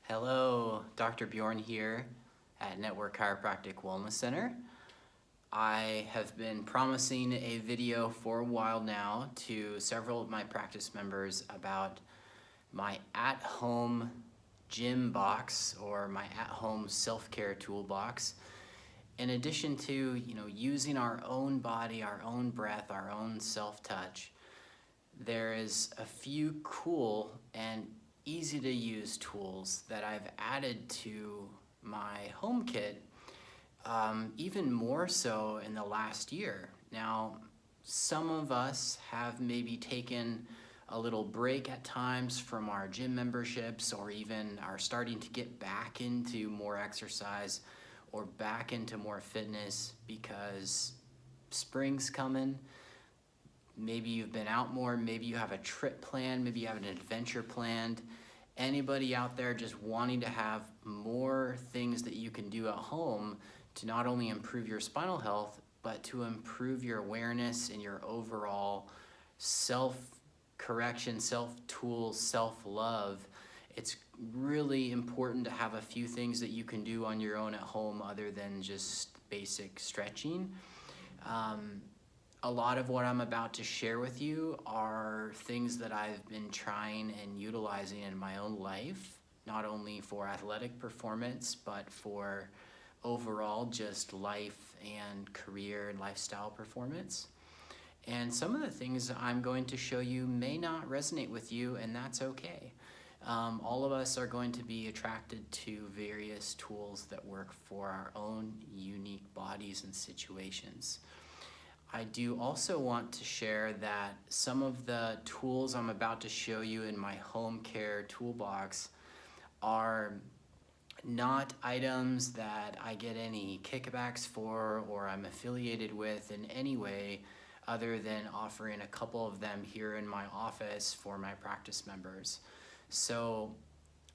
Hello, Dr. Bjorn here at Network Chiropractic Wellness Center. I have been promising a video for a while now to several of my practice members about my at-home gym box or my at-home self-care toolbox. In addition to, using our own body, our own breath, our own self-touch, there is a few cool and easy to use tools that I've added to my home kit, even more so in the last year. Now, some of us have maybe taken a little break at times from our gym memberships, or even are starting to get back into more exercise or back into more fitness because spring's coming. Maybe you've been out more, maybe you have a trip planned, maybe you have an adventure planned. Anybody out there just wanting to have more things that you can do at home to not only improve your spinal health, but to improve your awareness and your overall self-correction, self-tools, self-love. It's really important to have a few things that you can do on your own at home other than just basic stretching. A lot of what I'm about to share with you are things that I've been trying and utilizing in my own life, not only for athletic performance, but for overall just life and career and lifestyle performance. And some of the things I'm going to show you may not resonate with you, and that's okay. All of us are going to be attracted to various tools that work for our own unique bodies and situations. I do also want to share that some of the tools I'm about to show you in my home care toolbox are not items that I get any kickbacks for or I'm affiliated with in any way other than offering a couple of them here in my office for my practice members. So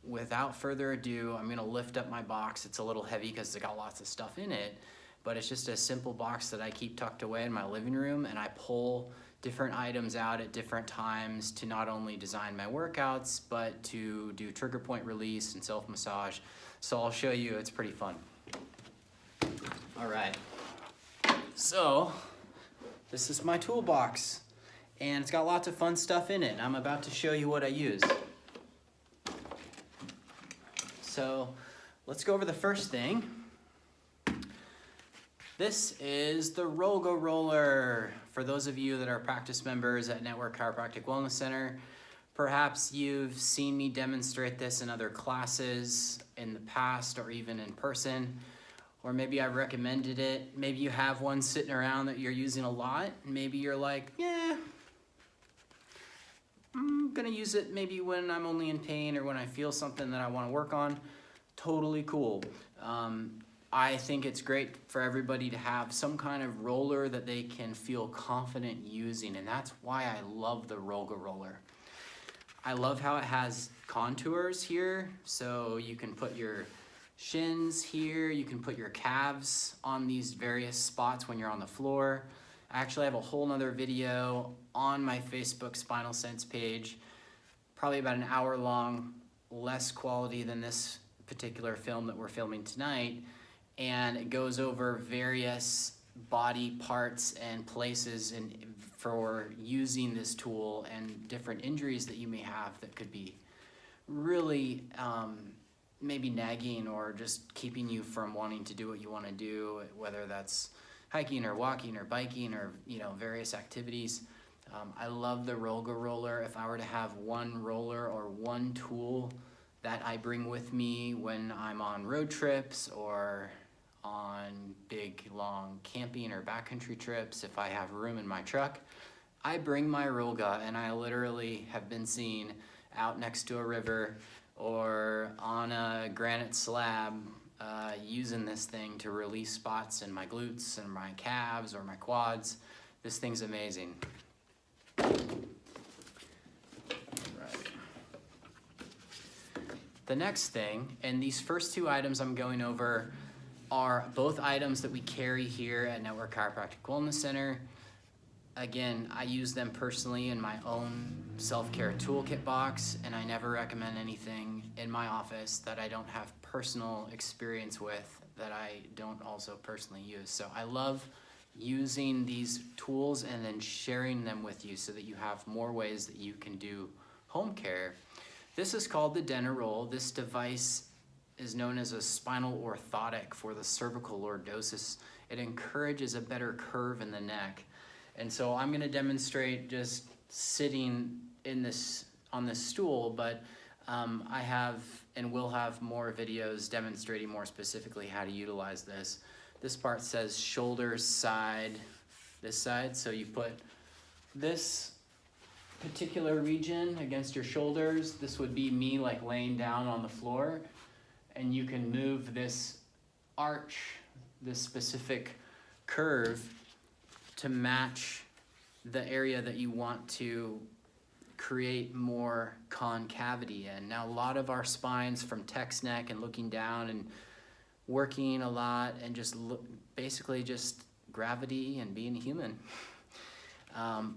without further ado, I'm gonna lift up my box. It's a little heavy because it's got lots of stuff in it, but it's just a simple box that I keep tucked away in my living room, and I pull different items out at different times to not only design my workouts, but to do trigger point release and self-massage. So I'll show you, it's pretty fun. All right, so this is my toolbox, and it's got lots of fun stuff in it. I'm about to show you what I use. So let's go over the first thing. This is the Roga Roller. For those of you that are practice members at Network Chiropractic Wellness Center, perhaps you've seen me demonstrate this in other classes in the past or even in person, or maybe I recommended it. Maybe you have one sitting around that you're using a lot. Maybe you're like, yeah, I'm gonna use it maybe when I'm only in pain or when I feel something that I wanna work on. Totally cool. I think it's great for everybody to have some kind of roller that they can feel confident using, and that's why I love the Roga Roller. I love how it has contours here, so you can put your shins here, you can put your calves on these various spots when you're on the floor. I actually have a whole nother video on my Facebook Spinal Sense page, probably about an hour long, less quality than this particular film that we're filming tonight, and it goes over various body parts and places for using this tool and different injuries that you may have that could be really maybe nagging or just keeping you from wanting to do what you want to do, whether that's hiking or walking or biking or various activities. I love the Roga Roller. If I were to have one roller or one tool that I bring with me when I'm on road trips or on big long camping or backcountry trips, if I have room in my truck, I bring my Roga, and I literally have been seen out next to a river or on a granite slab using this thing to release spots in my glutes and my calves or my quads. This thing's amazing. The next thing, and these first two items I'm going over are both items that we carry here at Network Chiropractic Wellness Center. Again, I use them personally in my own self-care toolkit box, and I never recommend anything in my office that I don't have personal experience with, that I don't also personally use. So I love using these tools and then sharing them with you so that you have more ways that you can do home care. This is called the Denner Roll. This device is known as a spinal orthotic for the cervical lordosis. It encourages a better curve in the neck. And so I'm gonna demonstrate just sitting in this, on this stool, but I have and will have more videos demonstrating more specifically how to utilize this. This part says shoulders side, this side, so you put this particular region against your shoulders. This would be me like laying down on the floor, and you can move this arch, this specific curve, to match the area that you want to create more concavity in. Now, a lot of our spines, from text neck and looking down and working a lot and just basically just gravity and being human,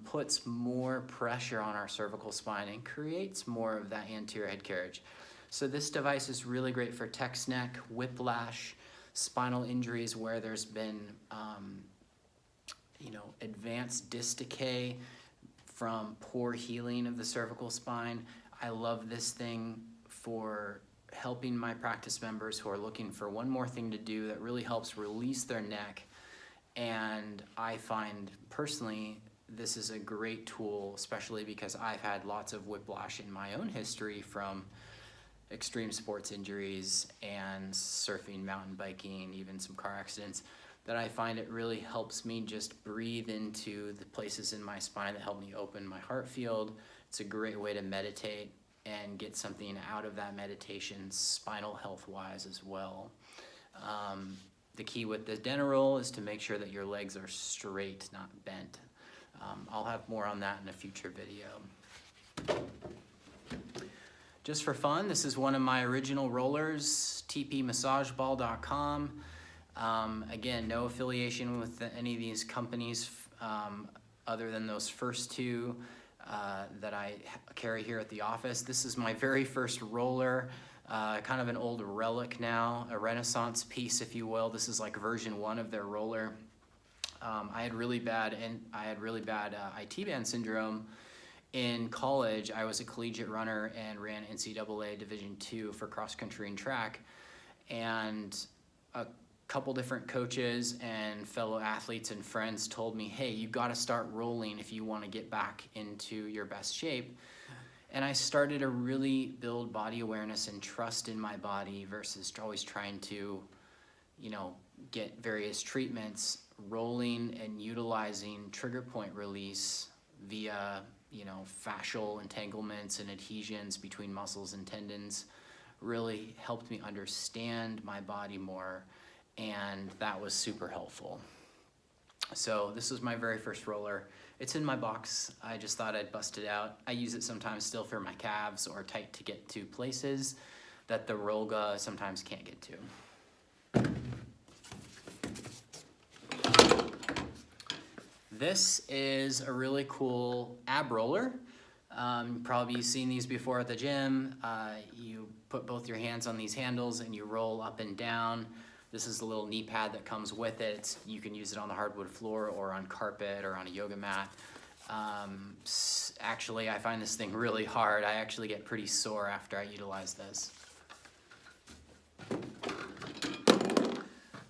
puts more pressure on our cervical spine and creates more of that anterior head carriage. So this device is really great for text neck, whiplash, spinal injuries where there's been advanced disc decay from poor healing of the cervical spine. I love this thing for helping my practice members who are looking for one more thing to do that really helps release their neck. And I find personally this is a great tool, especially because I've had lots of whiplash in my own history from extreme sports injuries and surfing, mountain biking, even some car accidents, that I find it really helps me just breathe into the places in my spine that help me open my heart field. It's a great way to meditate and get something out of that meditation spinal health wise as well. The key with the Denner Roll is to make sure that your legs are straight, not bent. I'll have more on that in a future video. Just for fun, this is one of my original rollers, tpmassageball.com. Again, no affiliation with any of these companies other than those first two that I carry here at the office. This is my very first roller, kind of an old relic now, a Renaissance piece, if you will. This is like version 1 of their roller. I had really bad IT band syndrome in college. I was a collegiate runner and ran NCAA Division II for cross country and track, and a couple different coaches and fellow athletes and friends told me, hey, you got to start rolling if you want to get back into your best shape. And I started to really build body awareness and trust in my body versus always trying to, get various treatments. Rolling and utilizing trigger point release via, fascial entanglements and adhesions between muscles and tendons really helped me understand my body more, and that was super helpful. So this was my very first roller. It's in my box. I just thought I'd bust it out. I use it sometimes still for my calves or tight to get to places that the Roga sometimes can't get to. This is a really cool ab roller. Probably you've seen these before at the gym. You put both your hands on these handles and you roll up and down. This is the little knee pad that comes with it. You can use it on the hardwood floor or on carpet or on a yoga mat. Actually, I find this thing really hard. I actually get pretty sore after I utilize this.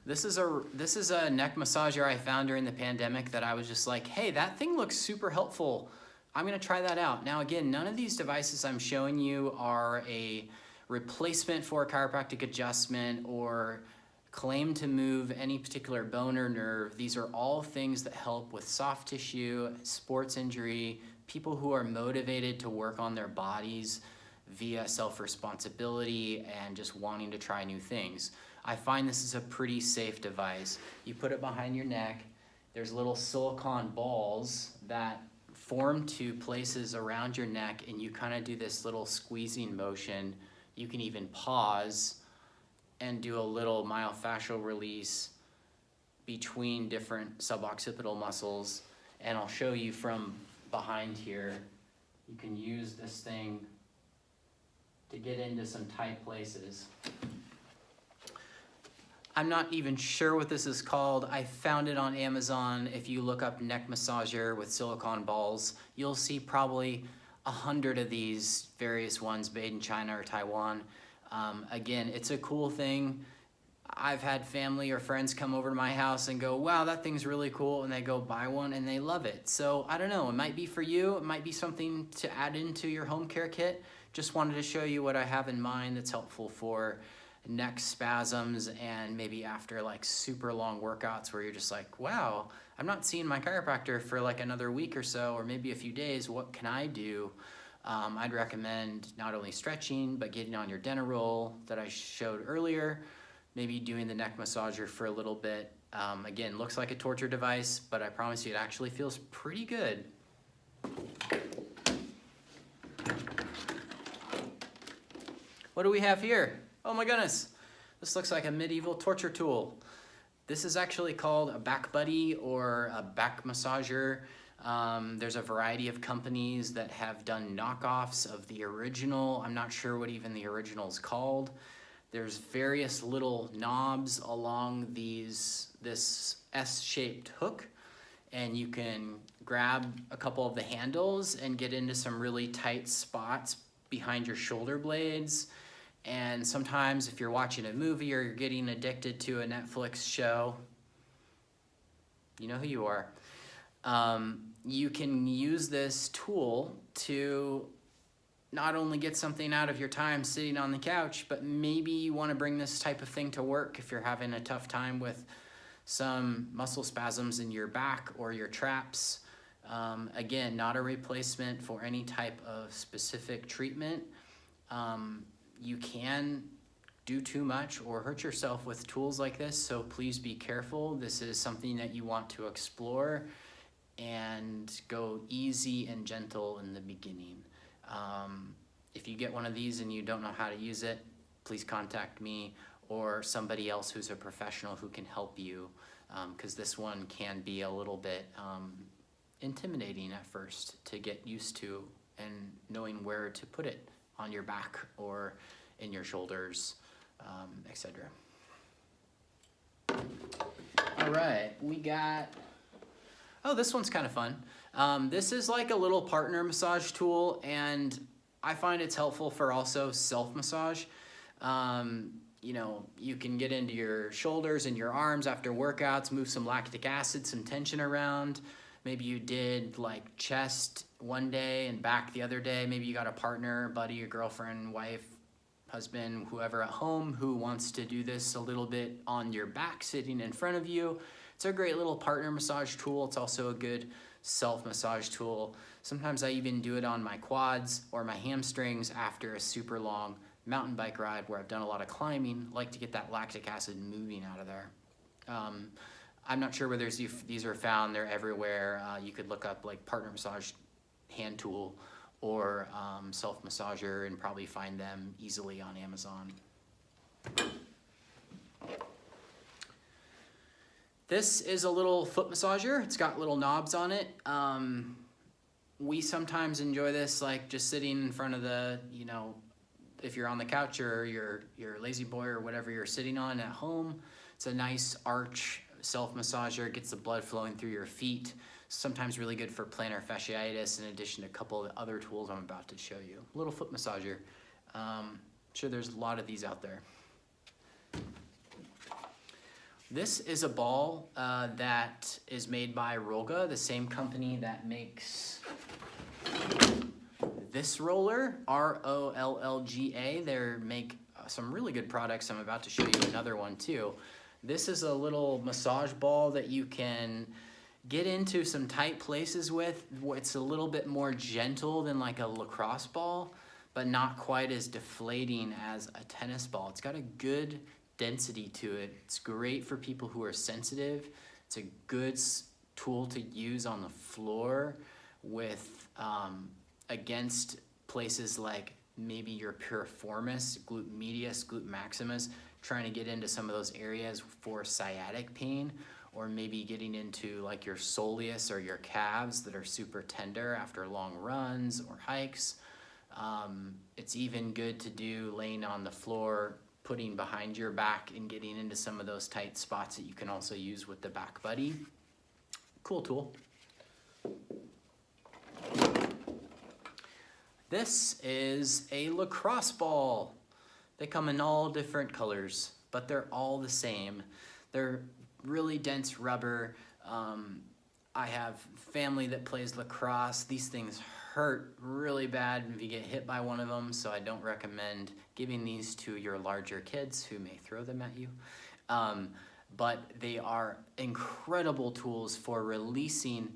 This is a neck massager I found during the pandemic that I was just like, hey, that thing looks super helpful. I'm gonna try that out. Now again, none of these devices I'm showing you are a replacement for a chiropractic adjustment or claim to move any particular bone or nerve. These are all things that help with soft tissue, sports injury, people who are motivated to work on their bodies via self-responsibility and just wanting to try new things. I find this is a pretty safe device. You put it behind your neck. There's little silicone balls that form to places around your neck, and you kind of do this little squeezing motion. You can even pause and do a little myofascial release between different suboccipital muscles. And I'll show you from behind here. You can use this thing to get into some tight places. I'm not even sure what this is called. I found it on Amazon. If you look up neck massager with silicone balls, you'll see probably 100 of these various ones made in China or Taiwan. Again, it's a cool thing. I've had family or friends come over to my house and go, wow, that thing's really cool, and they go buy one and they love it. So I don't know, it might be for you, it might be something to add into your home care kit. Just wanted to show you what I have in mind that's helpful for neck spasms and maybe after like super long workouts where you're just like, wow, I'm not seeing my chiropractor for like another week or so, or maybe a few days, what can I do? I'd recommend not only stretching, but getting on your Roll that I showed earlier, maybe doing the neck massager for a little bit. Again, looks like a torture device, but I promise you it actually feels pretty good. What do we have here? Oh my goodness, this looks like a medieval torture tool. This is actually called a back buddy or a back massager. There's a variety of companies that have done knockoffs of the original. I'm not sure what even the original is called. There's various little knobs along this S-shaped hook, and you can grab a couple of the handles and get into some really tight spots behind your shoulder blades. And sometimes if you're watching a movie or you're getting addicted to a Netflix show, you know who you are, you can use this tool to not only get something out of your time sitting on the couch, but maybe you want to bring this type of thing to work if you're having a tough time with some muscle spasms in your back or your traps. Again, not a replacement for any type of specific treatment. You can do too much or hurt yourself with tools like this, so please be careful. This is something that you want to explore and go easy and gentle in the beginning. If you get one of these and you don't know how to use it, please contact me or somebody else who's a professional who can help you, because this one can be a little bit intimidating at first to get used to and knowing where to put it on your back or in your shoulders, etc. All right, we got, oh, this one's kind of fun. This is like a little partner massage tool, and I find it's helpful for also self-massage. You know, you can get into your shoulders and your arms after workouts, move some lactic acid, some tension around. Maybe you did like chest one day and back the other day. Maybe you got a partner, buddy, your girlfriend, wife, husband, whoever at home who wants to do this a little bit on your back sitting in front of you. It's a great little partner massage tool. It's also a good self-massage tool. Sometimes I even do it on my quads or my hamstrings after a super long mountain bike ride where I've done a lot of climbing. I like to get that lactic acid moving out of there. I'm not sure whether these are found. They're everywhere. You could look up like partner massage hand tool or self-massager and probably find them easily on Amazon. This is a little foot massager. It's got little knobs on it. We sometimes enjoy this like just sitting in front of the, you know, if you're on the couch or your lazy boy or whatever you're sitting on at home. It's a nice arch self-massager. It gets the blood flowing through your feet. Sometimes really good for plantar fasciitis, in addition to a couple of the other tools I'm about to show you. Little foot massager. I'm sure there's a lot of these out there. This is a ball that is made by Roga, the same company that makes this roller, R-O-L-L-G-A. They make some really good products. I'm about to show you another one too. This is a little massage ball that you can get into some tight places with. It's a little bit more gentle than like a lacrosse ball, but not quite as deflating as a tennis ball. It's got a good density to it. It's great for people who are sensitive. It's a good tool to use on the floor with against places like maybe your piriformis, glute medius, glute maximus, trying to get into some of those areas for sciatic pain, or maybe getting into like your soleus or your calves that are super tender after long runs or hikes. It's even good to do laying on the floor, putting behind your back and getting into some of those tight spots that you can also use with the Back Buddy. Cool tool. This is a lacrosse ball. They come in all different colors, but they're all the same. They're really dense rubber. I have family that plays lacrosse. These things hurt really bad if you get hit by one of them, so I don't recommend giving these to your larger kids who may throw them at you. But they are incredible tools for releasing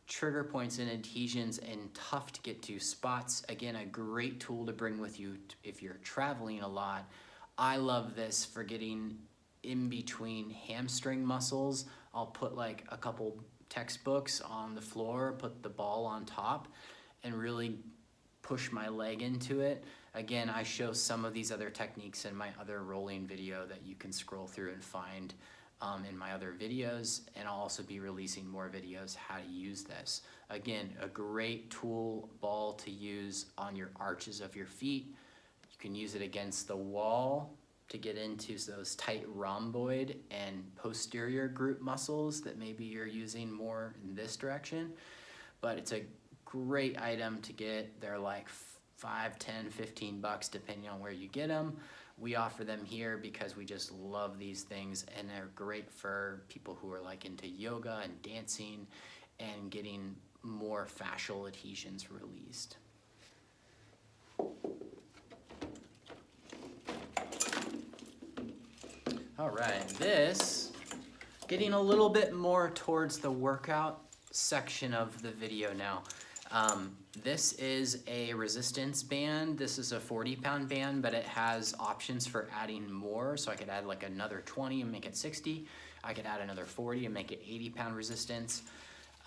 trigger points and adhesions in tough to get to spots. Again, a great tool to bring with you if you're traveling a lot. I love this for getting in between hamstring muscles. I'll put like a couple textbooks on the floor, put the ball on top, and really push my leg into it. Again, I show some of these other techniques in my other rolling video that you can scroll through and find in my other videos, and I'll also be releasing more videos how to use this. Again, a great tool ball to use on your arches of your feet. You can use it against the wall to get into those tight rhomboid and posterior group muscles that maybe you're using more in this direction. But it's a great item to get. They're like $5, $10, $15 depending on where you get them. We offer them here because we just love these things, and they're great for people who are like into yoga and dancing and getting more fascial adhesions released. All right, this, getting a little bit more towards the workout section of the video now. This is a resistance band. This is a 40-pound band, but it has options for adding more. So I could add like another 20 and make it 60. I could add another 40 and make it 80-pound resistance.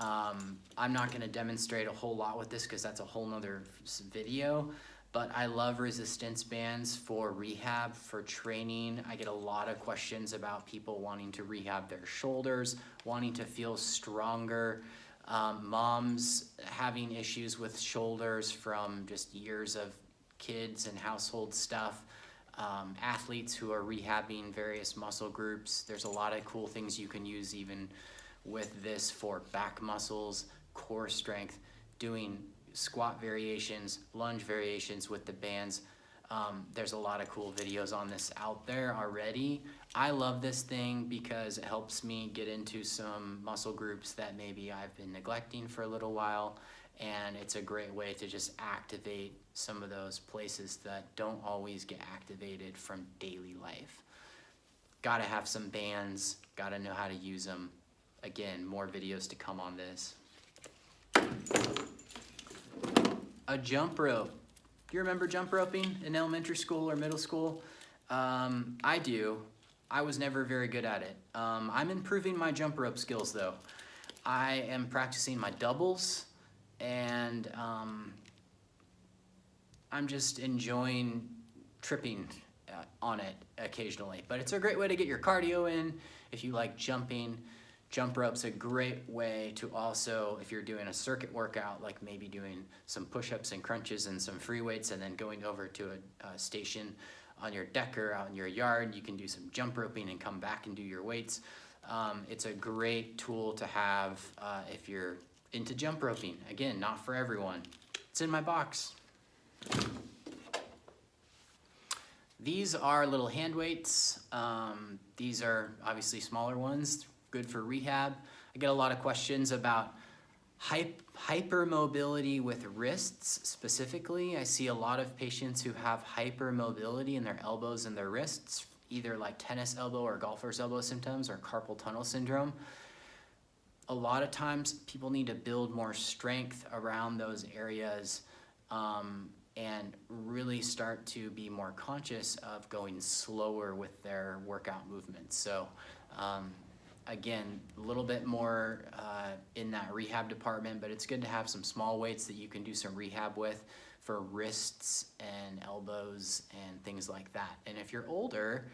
I'm not gonna demonstrate a whole lot with this because that's a whole nother video, but I love resistance bands for rehab, for training. I get a lot of questions about people wanting to rehab their shoulders, wanting to feel stronger. Moms having issues with shoulders from just years of kids and household stuff, athletes who are rehabbing various muscle groups. There's a lot of cool things you can use even with this for back muscles, core strength, doing squat variations, lunge variations with the bands. There's a lot of cool videos on this out there already. I love this thing because it helps me get into some muscle groups that maybe I've been neglecting for a little while, and it's a great way to just activate some of those places that don't always get activated from daily life. Gotta have some bands, gotta know how to use them. Again, more videos to come on this. A jump rope. Do you remember jump roping in elementary school or middle school? I do. I was never very good at it. I'm improving my jump rope skills though. I am practicing my doubles, and I'm just enjoying tripping on it occasionally. But it's a great way to get your cardio in if you like jumping. Jump rope's a great way to also, if you're doing a circuit workout, like maybe doing some push-ups and crunches and some free weights, and then going over to a station on your deck or out in your yard, you can do some jump roping and come back and do your weights. It's a great tool to have if you're into jump roping. Again, not for everyone. It's in my box. These are little hand weights. These are obviously smaller ones, good for rehab. I get a lot of questions about hypermobility with wrists specifically. I see a lot of patients who have hypermobility in their elbows and their wrists, either like tennis elbow or golfer's elbow symptoms or carpal tunnel syndrome. A lot of times people need to build more strength around those areas and really start to be more conscious of going slower with their workout movements. So again, a little bit more in that rehab department, but it's good to have some small weights that you can do some rehab with for wrists and elbows and things like that. And if you're older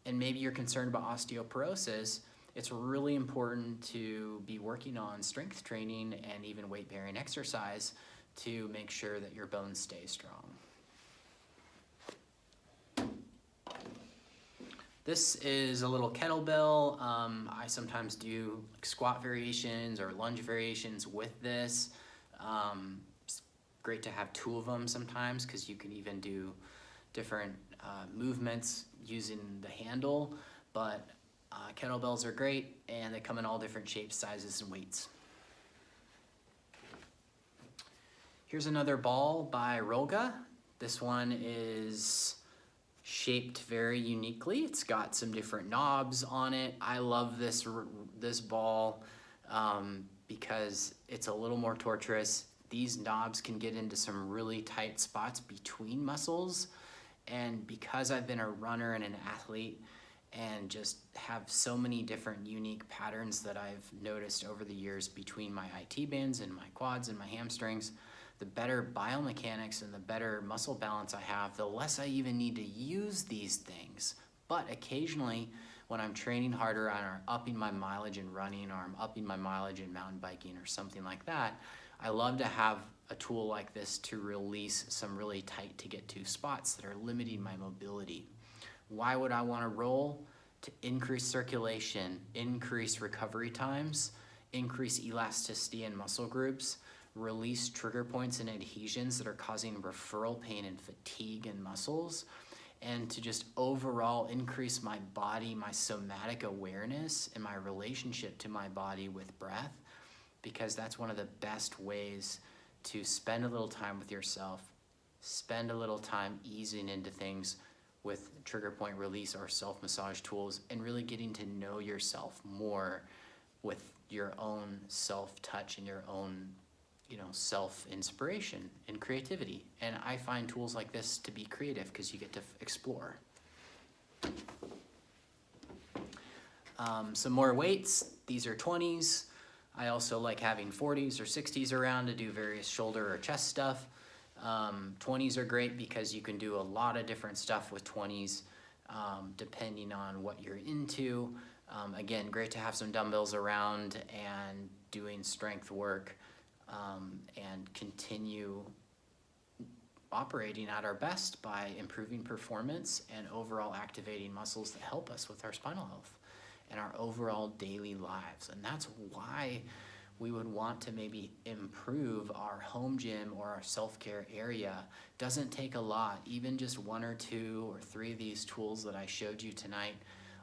and maybe you're concerned about osteoporosis, it's really important to be working on strength training and even weight-bearing exercise to make sure that your bones stay strong. This is a little kettlebell. I sometimes do squat variations or lunge variations with this. It's great to have two of them sometimes because you can even do different movements using the handle, but kettlebells are great and they come in all different shapes, sizes, and weights. Here's another ball by Roga. This one is shaped very uniquely. It's got some different knobs on it. I love this ball because it's a little more torturous. These knobs can get into some really tight spots between muscles, and because I've been a runner and an athlete and just have so many different unique patterns that I've noticed over the years between my IT bands and my quads and my hamstrings, the better biomechanics and the better muscle balance I have, the less I even need to use these things. But occasionally, when I'm training harder and I'm upping my mileage in running, or I'm upping my mileage in mountain biking or something like that, I love to have a tool like this to release some really tight to get to spots that are limiting my mobility. Why would I want to roll? To increase circulation, increase recovery times, increase elasticity in muscle groups, release trigger points and adhesions that are causing referral pain and fatigue in muscles, and to just overall increase my body, my somatic awareness, and my relationship to my body with breath, because that's one of the best ways to spend a little time with yourself, spend a little time easing into things with trigger point release or self-massage tools, and really getting to know yourself more with your own self-touch and your own self-inspiration and creativity. And I find tools like this to be creative because you get to explore. Some more weights. These are 20s. I also like having 40s or 60s around to do various shoulder or chest stuff. 20s are great because you can do a lot of different stuff with 20s depending on what you're into. Again, great to have some dumbbells around and doing strength work. And continue operating at our best by improving performance and overall activating muscles that help us with our spinal health and our overall daily lives. And that's why we would want to maybe improve our home gym or our self-care area. Doesn't take a lot, even just 1 or 2 or 3 of these tools that I showed you tonight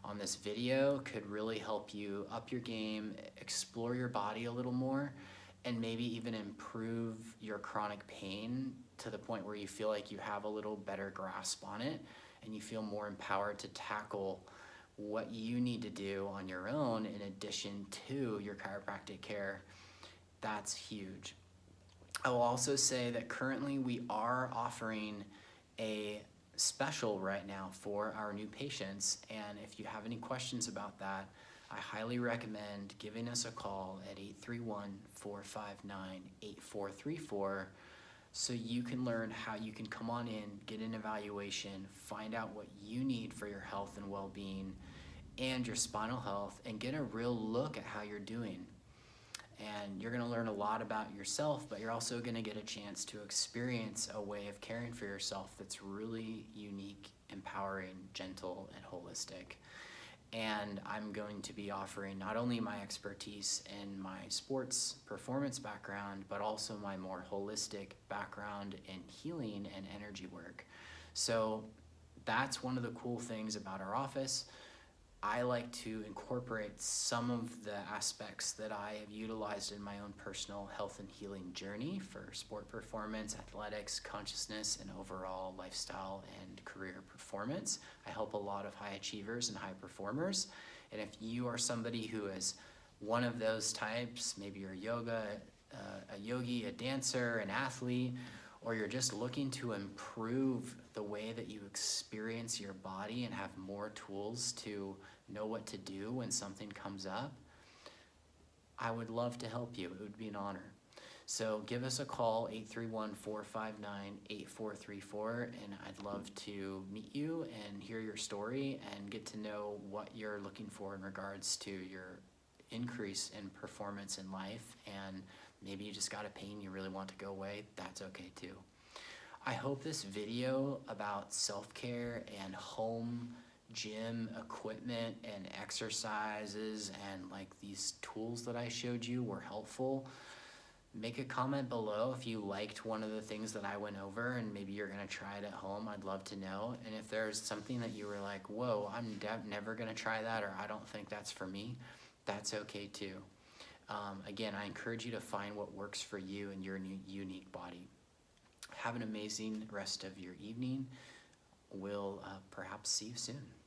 on this video could really help you up your game, explore your body a little more, and maybe even improve your chronic pain to the point where you feel like you have a little better grasp on it and you feel more empowered to tackle what you need to do on your own in addition to your chiropractic care. That's huge. I will also say that currently we are offering a special right now for our new patients, and if you have any questions about that, I highly recommend giving us a call at 831-459-8434 so you can learn how you can come on in, get an evaluation, find out what you need for your health and well-being and your spinal health, and get a real look at how you're doing. And you're going to learn a lot about yourself, but you're also going to get a chance to experience a way of caring for yourself that's really unique, empowering, gentle, and holistic. And I'm going to be offering not only my expertise in my sports performance background, but also my more holistic background in healing and energy work. So that's one of the cool things about our office. I like to incorporate some of the aspects that I have utilized in my own personal health and healing journey for sport performance, athletics, consciousness, and overall lifestyle and career performance. I help a lot of high achievers and high performers. And if you are somebody who is one of those types, maybe you're a yogi, a dancer, an athlete, or you're just looking to improve the way that you experience your body and have more tools to know what to do when something comes up, I would love to help you. It would be an honor. So give us a call, 831-459-8434, and I'd love to meet you and hear your story and get to know what you're looking for in regards to your increase in performance in life. And maybe you just got a pain you really want to go away. That's okay too. I hope this video about self-care and home gym equipment and exercises and like these tools that I showed you were helpful. Make a comment below if you liked one of the things that I went over and maybe you're gonna try it at home. I'd love to know. And if there's something that you were like, whoa, I'm never gonna try that, or I don't think that's for me, that's okay too. Again, I encourage you to find what works for you and your unique body. Have an amazing rest of your evening. We'll perhaps see you soon.